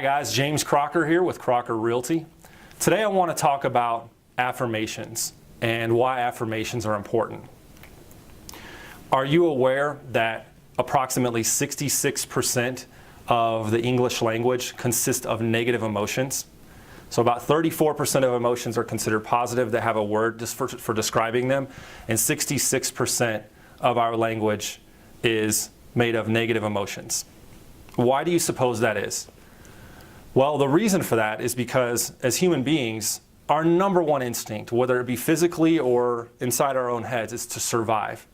Hi guys, James Crocker here with Crocker Realty. Today I want to talk about affirmations and why affirmations are important. Are you aware that approximately 66% of the English language consists of negative emotions? So about 34% of emotions are considered positive that have a word just for describing them, and 66% of our language is made of negative emotions. Why do you suppose that is? Well, the reason for that is because as human beings, our number one instinct, whether it be physically or inside our own heads, is to survive.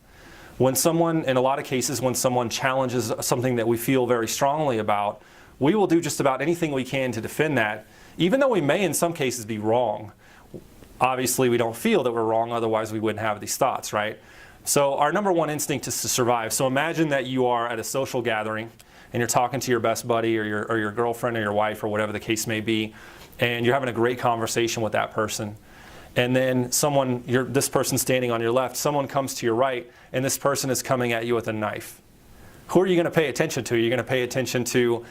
When someone, in a lot of cases, when someone challenges something that we feel very strongly about, we will do just about anything we can to defend that, even though we may in some cases be wrong. Obviously, we don't feel that we're wrong, otherwise we wouldn't have these thoughts, right? So our number one instinct is to survive. So imagine that you are at a social gathering and you're talking to your best buddy or your girlfriend or your wife or whatever the case may be, and you're having a great conversation with that person. And then this person standing on your left, someone comes to your right, and this person is coming at you with a knife. Who are you going to pay attention to? Are you going to pay attention to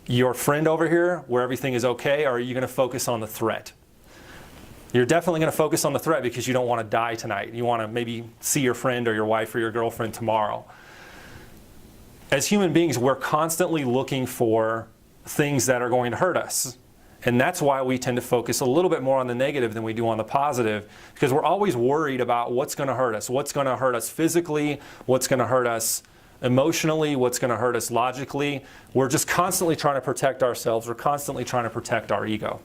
your friend over here where everything is okay, or are you going to focus on the threat? You're definitely going to focus on the threat because you don't want to die tonight. You want to maybe see your friend or your wife or your girlfriend tomorrow. As human beings, we're constantly looking for things that are going to hurt us. And that's why we tend to focus a little bit more on the negative than we do on the positive, because we're always worried about what's going to hurt us. What's going to hurt us physically, what's going to hurt us emotionally, what's going to hurt us logically. We're just constantly trying to protect ourselves. We're constantly trying to protect our ego.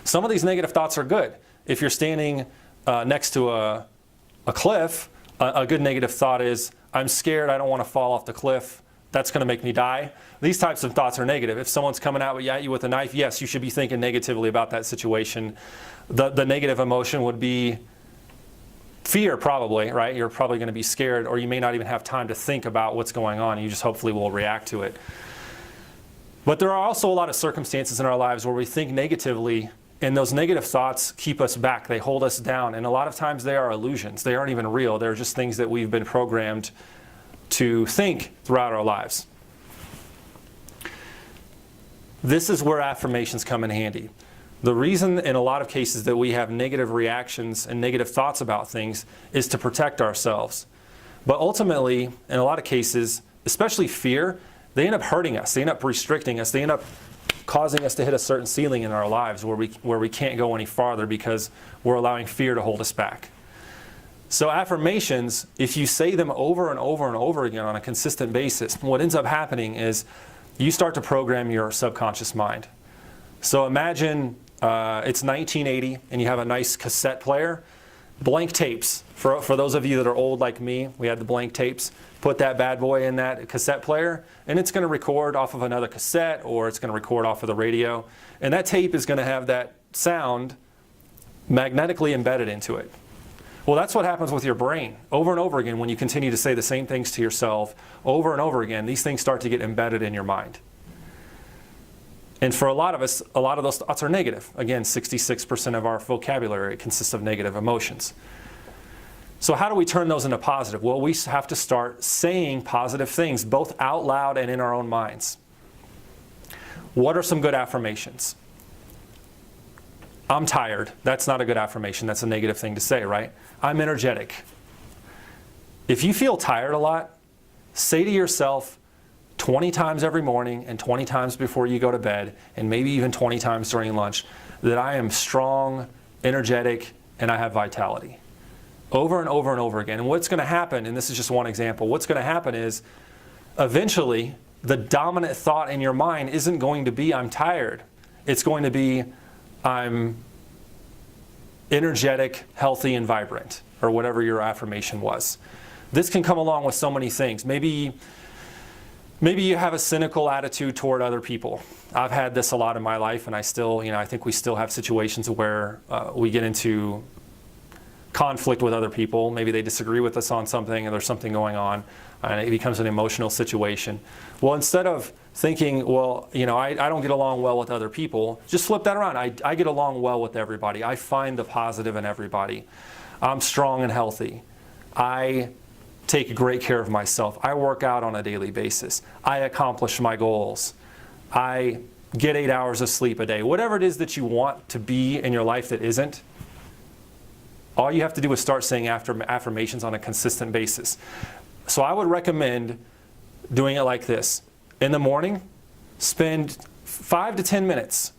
Some of these negative thoughts are good. If you're standing next to a cliff, a good negative thought is, I'm scared, I don't want to fall off the cliff. That's going to make me die. These types of thoughts are negative. If someone's coming at you with a knife, yes, you should be thinking negatively about that situation. The negative emotion would be fear, probably, right? You're probably going to be scared, or you may not even have time to think about what's going on. You just hopefully will react to it. But there are also a lot of circumstances in our lives where we think negatively, and those negative thoughts keep us back. They hold us down. And a lot of times they are illusions. They aren't even real. They're just things that we've been programmed to think throughout our lives. This is where affirmations come in handy. The reason in a lot of cases that we have negative reactions and negative thoughts about things is to protect ourselves. But ultimately, in a lot of cases, especially fear, they end up hurting us. They end up restricting us. They end up causing us to hit a certain ceiling in our lives where we can't go any farther because we're allowing fear to hold us back. So affirmations, if you say them over and over and over again on a consistent basis, what ends up happening is you start to program your subconscious mind. So imagine it's 1980 and you have a nice cassette player, blank tapes. For those of you that are old like me, we had the blank tapes. Put that bad boy in that cassette player, and it's going to record off of another cassette, or it's going to record off of the radio. And that tape is going to have that sound magnetically embedded into it. Well, that's what happens with your brain. Over and over again, when you continue to say the same things to yourself over and over again, these things start to get embedded in your mind. And for a lot of us, a lot of those thoughts are negative. Again, 66% of our vocabulary consists of negative emotions. So how do we turn those into positive? Well, we have to start saying positive things, both out loud and in our own minds. What are some good affirmations? I'm tired. That's not a good affirmation. That's a negative thing to say, right? I'm energetic. If you feel tired a lot, say to yourself 20 times every morning and 20 times before you go to bed, and maybe even 20 times during lunch, that I am strong, energetic, and I have vitality. Over and over and over again. And what's going to happen, and this is just one example, what's going to happen is eventually the dominant thought in your mind isn't going to be I'm tired. It's going to be I'm energetic, healthy, and vibrant, or whatever your affirmation was. This can come along with so many things. Maybe you have a cynical attitude toward other people. I've had this a lot in my life, and I think we still have situations where we get into conflict with other people. Maybe they disagree with us on something and there's something going on and it becomes an emotional situation. Well, instead of thinking, well, I don't get along well with other people, just flip that around. I get along well with everybody. I find the positive in everybody. I'm strong and healthy. I take great care of myself. I work out on a daily basis. I accomplish my goals. I get 8 hours of sleep a day. Whatever it is that you want to be in your life that isn't, all you have to do is start saying affirmations on a consistent basis. So I would recommend doing it like this. In the morning, spend 5 to 10 minutes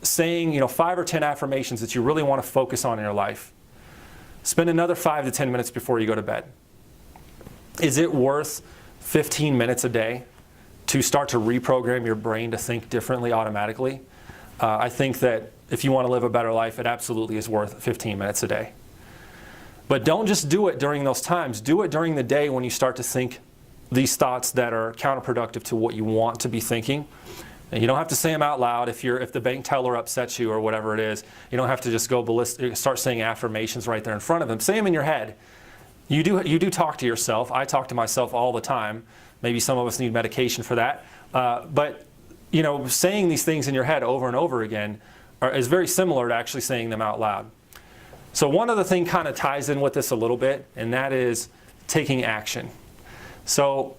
saying, 5 or 10 affirmations that you really want to focus on in your life. Spend another 5 to 10 minutes before you go to bed. Is it worth 15 minutes a day to start to reprogram your brain to think differently automatically? I think that if you want to live a better life, it absolutely is worth 15 minutes a day. But don't just do it during those times. Do it during the day when you start to think these thoughts that are counterproductive to what you want to be thinking. And you don't have to say them out loud. If the bank teller upsets you or whatever it is, you don't have to just go ballistic, start saying affirmations right there in front of them. Say them in your head. You do talk to yourself. I talk to myself all the time. Maybe some of us need medication for that. But saying these things in your head over and over again is very similar to actually saying them out loud. So one other thing kind of ties in with this a little bit, and that is taking action. So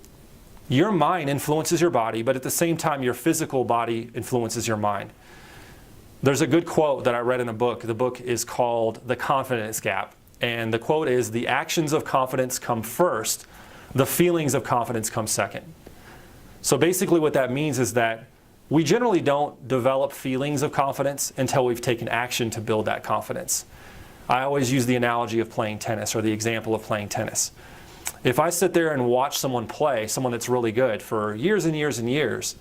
your mind influences your body, but at the same time, your physical body influences your mind. There's a good quote that I read in a book. The book is called The Confidence Gap. And the quote is, "The actions of confidence come first, the feelings of confidence come second." So basically what that means is that we generally don't develop feelings of confidence until we've taken action to build that confidence. I always use the analogy of playing tennis, or the example of playing tennis. If I sit there and watch someone play, someone that's really good, for years and years and years,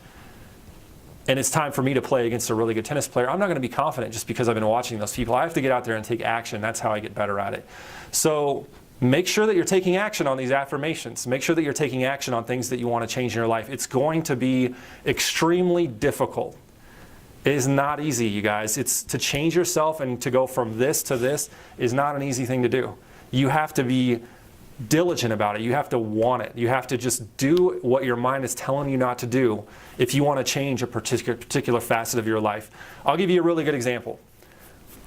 and it's time for me to play against a really good tennis player, I'm not going to be confident just because I've been watching those people. I have to get out there and take action. That's how I get better at it. So make sure that you're taking action on these affirmations. Make sure that you're taking action on things that you want to change in your life. It's going to be extremely difficult. It is not easy, you guys. It's to change yourself and to go from this to this is not an easy thing to do. You have to be diligent about it. You have to want it. You have to just do what your mind is telling you not to do if you want to change a particular facet of your life. I'll give you a really good example.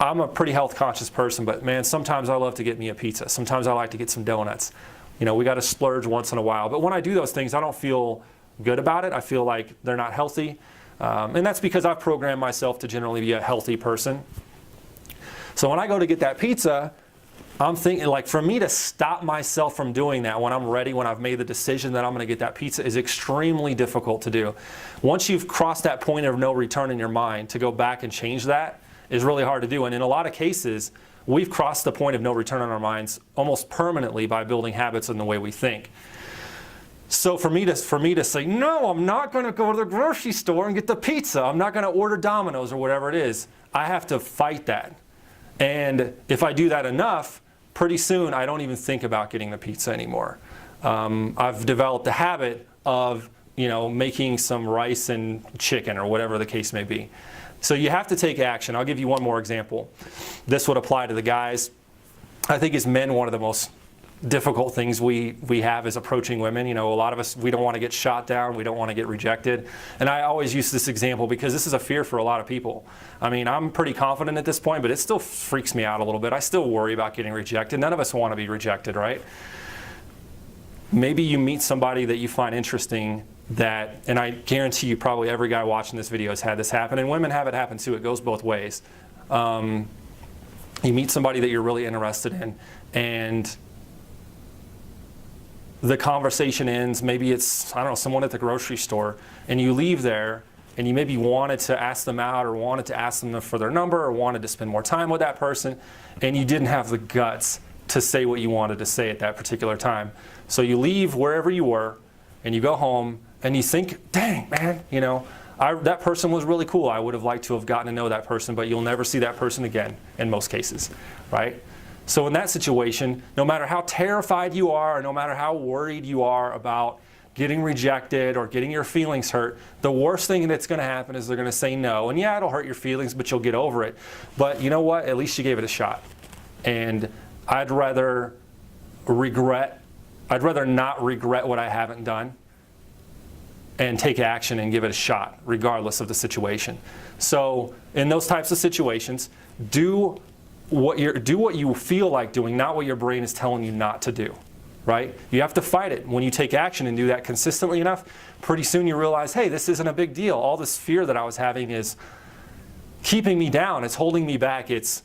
I'm a pretty health conscious person, but man, sometimes I love to get me a pizza. Sometimes I like to get some donuts. We got to splurge once in a while. But when I do those things, I don't feel good about it. I feel like they're not healthy. And that's because I've programmed myself to generally be a healthy person. So when I go to get that pizza, I'm thinking, like, for me to stop myself from doing that when I'm ready, when I've made the decision that I'm going to get that pizza, is extremely difficult to do. Once you've crossed that point of no return in your mind, to go back and change that is really hard to do. And in a lot of cases, we've crossed the point of no return in our minds almost permanently by building habits in the way we think. So for me to say, no, I'm not going to go to the grocery store and get the pizza. I'm not going to order Domino's or whatever it is. I have to fight that. And if I do that enough, pretty soon I don't even think about getting the pizza anymore. I've developed a habit of making some rice and chicken or whatever the case may be. So you have to take action. I'll give you one more example. This would apply to the guys. I think as men, one of the most difficult things we have is approaching women. A lot of us, we don't want to get shot down. We don't want to get rejected. And I always use this example because this is a fear for a lot of people. I mean, I'm pretty confident at this point, but it still freaks me out a little bit. I still worry about getting rejected. None of us want to be rejected, right? Maybe you meet somebody that you find interesting and I guarantee you probably every guy watching this video has had this happen, and women have it happen too. It goes both ways. You meet somebody that you're really interested in, and the conversation ends. Maybe it's, someone at the grocery store, and you leave there and you maybe wanted to ask them out or wanted to ask them for their number or wanted to spend more time with that person, and you didn't have the guts to say what you wanted to say at that particular time. So you leave wherever you were and you go home and you think, dang, man, that person was really cool. I would have liked to have gotten to know that person, but you'll never see that person again in most cases, right? So in that situation, no matter how terrified you are, or no matter how worried you are about getting rejected or getting your feelings hurt, the worst thing that's going to happen is they're going to say no. And yeah, it'll hurt your feelings, but you'll get over it. But you know what? At least you gave it a shot. And I'd rather not regret what I haven't done and take action and give it a shot, regardless of the situation. So in those types of situations, do what you feel like doing, not what your brain is telling you not to do. right? You have to fight it. When you take action and do that consistently enough, pretty soon you realize, hey, this isn't a big deal. All this fear that I was having is keeping me down. It's holding me back. It's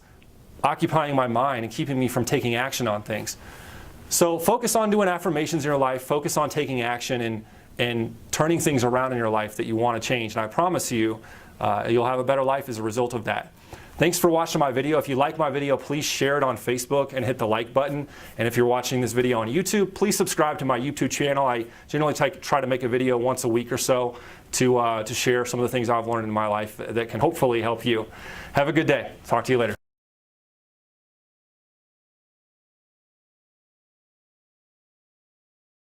occupying my mind and keeping me from taking action on things. So focus on doing affirmations in your life. Focus on taking action and turning things around in your life that you want to change. And I promise you, you'll have a better life as a result of that. Thanks for watching my video. If you like my video, please share it on Facebook and hit the like button. And if you're watching this video on YouTube, please subscribe to my YouTube channel. I generally try to make a video once a week or so to share some of the things I've learned in my life that can hopefully help you. Have a good day. Talk to you later.